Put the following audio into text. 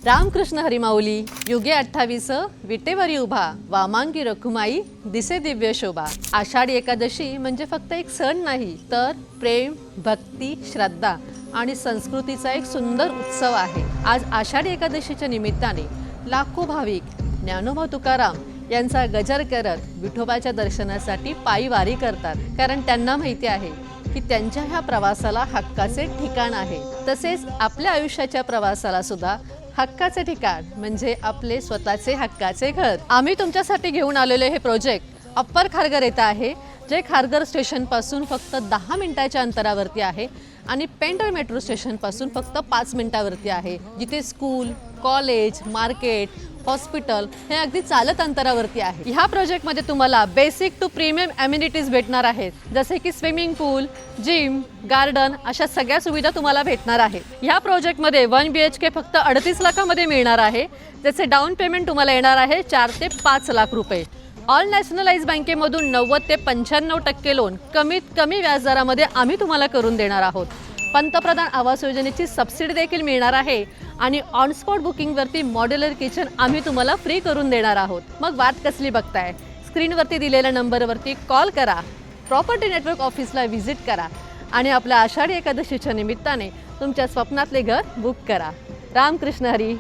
रामकृष्ण हरिमाऊली युगे 28 विटेवरी उभा वामांगी रखुमाई दिसे दिव्य शोभा। आषाढी एकादशी म्हणजे फक्त एक सण नाही तर प्रेम, भक्ती, श्रद्धा आणि संस्कृतीचा एक सुंदर उत्सव आहे। आज आषाढी एकादशीच्या निमित्ताने लाखो भाविक ज्ञानोबा तुकाराम यांचा गजर करत विठोबाच्या दर्शनासाठी पायी वारी करतात, कारण त्यांना माहिती आहे की त्यांच्या ह्या प्रवासाला हक्काचे ठिकाण आहे। तसेच आपल्या आयुष्याच्या प्रवासाला सुद्धा हक्काचे ठिकाण म्हणजे आपले स्वतःचे हक्काचे घर। आम्ही तुमच्यासाठी घेऊन आलेले हे प्रोजेक्ट अप्पर खारघर येथे आहे, जे खारघर स्टेशन पासून फक्त 10 मिनिटाच्या अंतरावरती आहे आणि पेंटर मेट्रो स्टेशन पासून फक्त 5 मिनिटावरती आहे, जिथे स्कूल, कॉलेज, मार्केट, हॉस्पिटल हे अगदी चालत अंतरावरती आहे। ह्या प्रोजेक्ट मध्ये तुम्हाला बेसिक टू प्रीमियम अम्युनिटीज भेटणार आहेत, जसे की स्विमिंग पूल, जिम, गार्डन अशा सगळ्या सुविधा तुम्हाला भेटणार आहेत। ह्या प्रोजेक्ट मध्ये 1 BHK फक्त 38 लाखांमध्ये मिळणार आहे, ज्याचे डाऊन पेमेंट तुम्हाला येणार आहे 4 ते 5 लाख रुपये। ऑल नॅशनलाइज बँकेमधून 90 ते 95% लोन कमीत कमी व्याजदरामध्ये आम्ही तुम्हाला करून देणार आहोत। पंतप्रधान आवास योजनेची सबसिडी देखील मिळणार आहे आणि ऑन स्पॉट बुकिंगवरती मॉड्युलर किचन आम्ही तुम्हाला फ्री करून देणार आहोत। मग वाट कसली बघताय? स्क्रीनवरती दिलेल्या नंबरवरती कॉल करा, प्रॉपर्टी नेटवर्क ऑफिसला व्हिजिट करा आणि आपल्या आषाढी एकादशीच्या निमित्ताने तुमच्या स्वप्नातले घर बुक करा। रामकृष्ण हरी।